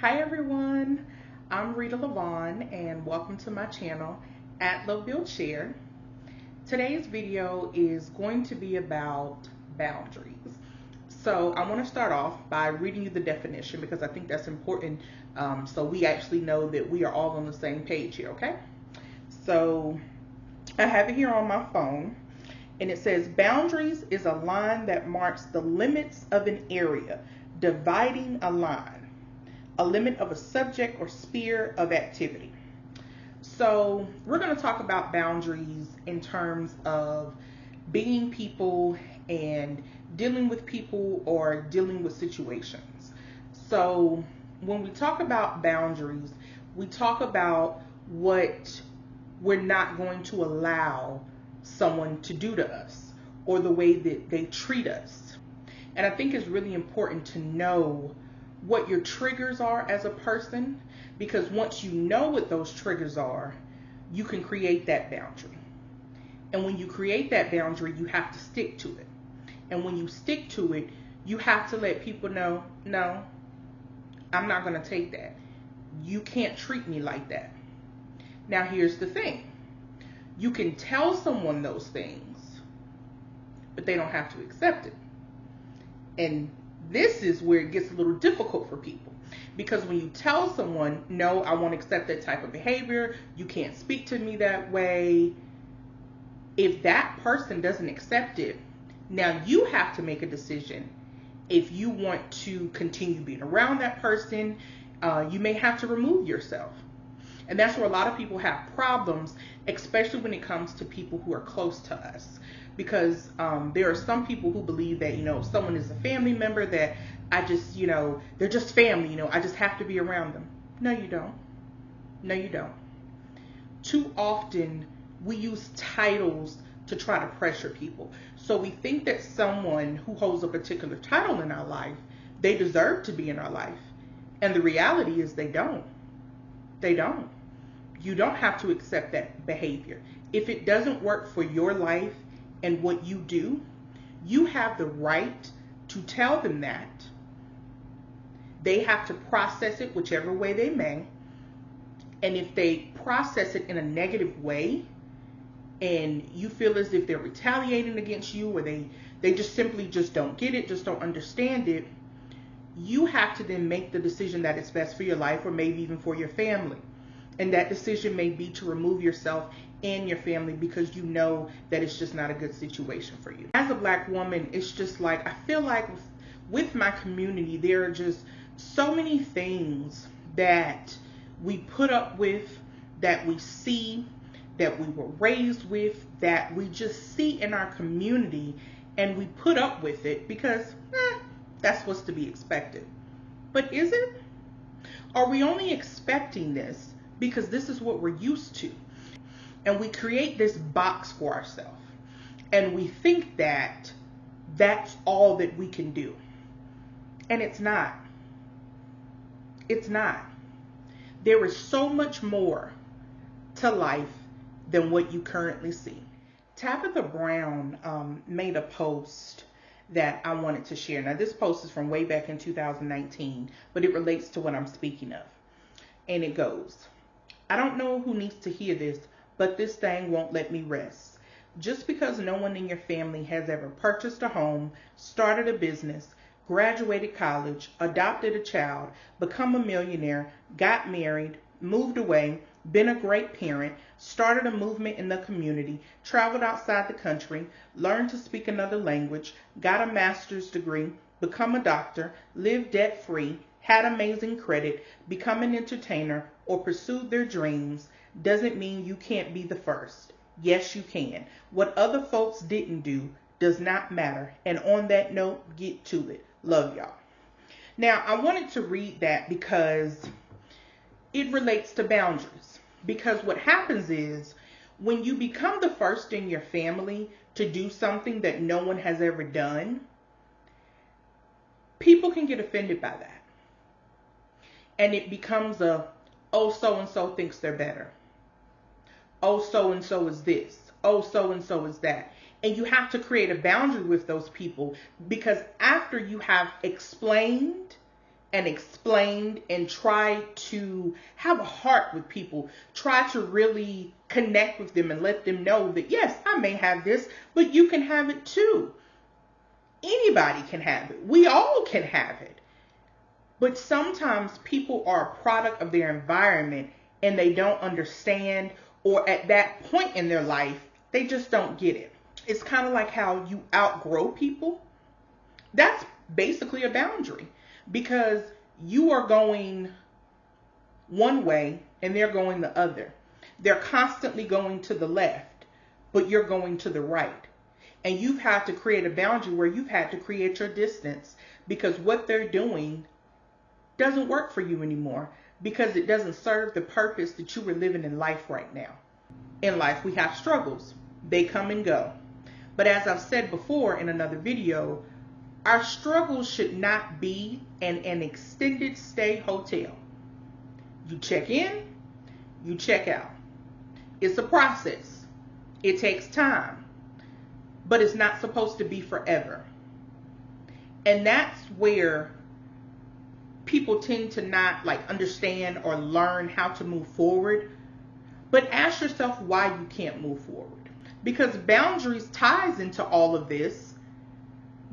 Hi everyone, I'm Rita Lavon and welcome to my channel at Love Build Share. Today's video is going to be about boundaries. So I want to start off by reading you the definition because I think that's important, so we actually know that we are all on the same page here, okay? So I have it here on my phone and it says boundaries is a line that marks the limits of an area, dividing a line. A limit of a subject or sphere of activity. So we're going to talk about boundaries in terms of being people and dealing with people or dealing with situations. So when we talk about boundaries, we talk about what we're not going to allow someone to do to us or the way that they treat us. And I think it's really important to know what your triggers are as a person, because once you know what those triggers are, you can create that boundary. And when you create that boundary, you have to stick to it. And when you stick to it, you have to let people know, no, I'm not going to take that. You can't treat me like that. Now, here's the thing. You can tell someone those things, but they don't have to accept it. And this is where it gets a little difficult for people, because when you tell someone, no, I won't accept that type of behavior, you can't speak to me that way, if that person doesn't accept it, now you have to make a decision. If you want to continue being around that person, you may have to remove yourself. And that's where a lot of people have problems, especially when it comes to people who are close to us. Because there are some people who believe that, if someone is a family member, that I just, they're just family, I just have to be around them. No, you don't. No, you don't. Too often we use titles to try to pressure people. So we think that someone who holds a particular title in our life, they deserve to be in our life. And the reality is they don't. They don't. You don't have to accept that behavior. If it doesn't work for your life and what you do, you have the right to tell them that. They have to process it whichever way they may. And if they process it in a negative way and you feel as if they're retaliating against you, or they just simply just don't get it, just don't understand it, you have to then make the decision that it's best for your life, or maybe even for your family. And that decision may be to remove yourself and your family because you know that it's just not a good situation for you. As a Black woman, it's just like, I feel like with my community, there are just so many things that we put up with, that we see, that we were raised with, that we just see in our community, and we put up with it because that's what's to be expected. But is it? Are we only expecting this because this is what we're used to? And we create this box for ourselves. And we think that that's all that we can do. And it's not. It's not. There is so much more to life than what you currently see. Tabitha Brown made a post that I wanted to share. Now, this post is from way back in 2019, but it relates to what I'm speaking of. And it goes, I don't know who needs to hear this, but this thing won't let me rest. Just because no one in your family has ever purchased a home, started a business, graduated college, adopted a child, become a millionaire, got married, moved away, been a great parent, started a movement in the community, traveled outside the country, learned to speak another language, got a master's degree, become a doctor, lived debt-free, had amazing credit, become an entertainer, or pursued their dreams, doesn't mean you can't be the first. Yes, you can. What other folks didn't do does not matter. And on that note, get to it. Love y'all. Now, I wanted to read that because it relates to boundaries. Because what happens is when you become the first in your family to do something that no one has ever done, people can get offended by that. And it becomes oh, so-and-so thinks they're better. Oh, so-and-so is this. Oh, so-and-so is that. And you have to create a boundary with those people, because after you have explained and explained and tried to have a heart with people, try to really connect with them and let them know that, yes, I may have this, but you can have it too. Anybody can have it. We all can have it. But sometimes people are a product of their environment and they don't understand, or at that point in their life, they just don't get it. It's kind of like how you outgrow people. That's basically a boundary, because you are going one way and they're going the other. They're constantly going to the left, but you're going to the right. And you've had to create a boundary where you've had to create your distance, because what they're doing doesn't work for you anymore, because it doesn't serve the purpose that you were living in life right now. In life, we have struggles. They come and go. But as I've said before in another video, our struggles should not be in an extended stay hotel. You check in, you check out. It's a process. It takes time, but it's not supposed to be forever. And that's where people tend to not understand or learn how to move forward. But ask yourself why you can't move forward. Because boundaries ties into all of this.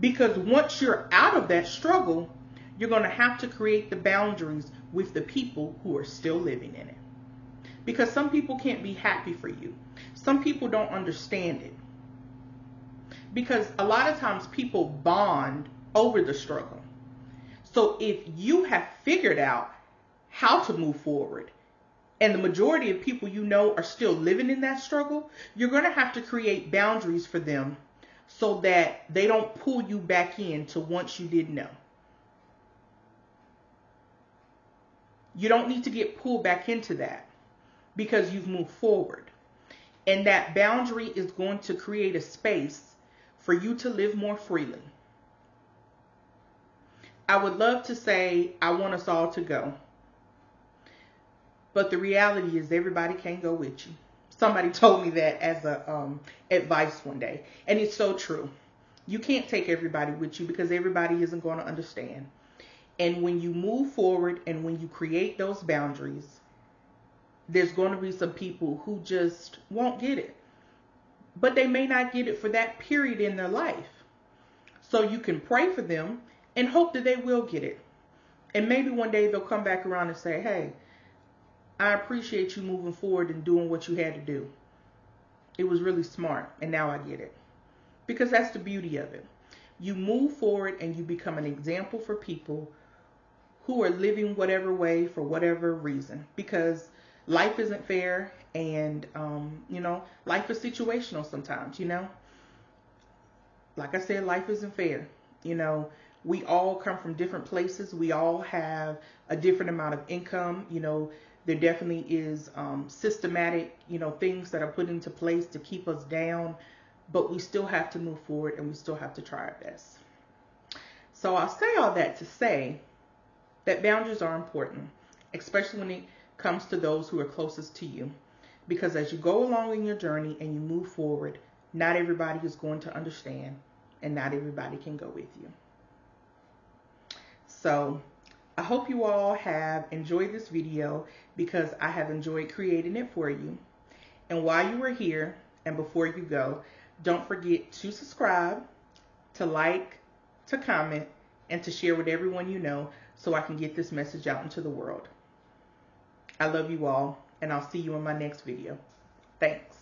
Because once you're out of that struggle, you're going to have to create the boundaries with the people who are still living in it. Because some people can't be happy for you. Some people don't understand it. Because a lot of times people bond over the struggle. So if you have figured out how to move forward, and the majority of people you know are still living in that struggle, you're going to have to create boundaries for them so that they don't pull you back into once you didn't know. You don't need to get pulled back into that because you've moved forward. And that boundary is going to create a space for you to live more freely. I would love to say I want us all to go. But the reality is everybody can't go with you. Somebody told me that as advice one day. And it's so true. You can't take everybody with you because everybody isn't going to understand. And when you move forward and when you create those boundaries, there's going to be some people who just won't get it. But they may not get it for that period in their life. So you can pray for them and hope that they will get it. And maybe one day they'll come back around and say, hey, I appreciate you moving forward and doing what you had to do. It was really smart, and now I get it. Because that's the beauty of it. You move forward and you become an example for people who are living whatever way for whatever reason. Because life isn't fair, and life is situational sometimes, Like I said, life isn't fair. We all come from different places. We all have a different amount of income. There definitely is systematic, things that are put into place to keep us down, but we still have to move forward and we still have to try our best. So I'll say all that to say that boundaries are important, especially when it comes to those who are closest to you, because as you go along in your journey and you move forward, not everybody is going to understand and not everybody can go with you. So I hope you all have enjoyed this video, because I have enjoyed creating it for you. And while you are here and before you go, don't forget to subscribe, to like, to comment, and to share with everyone you know so I can get this message out into the world. I love you all, and I'll see you in my next video. Thanks.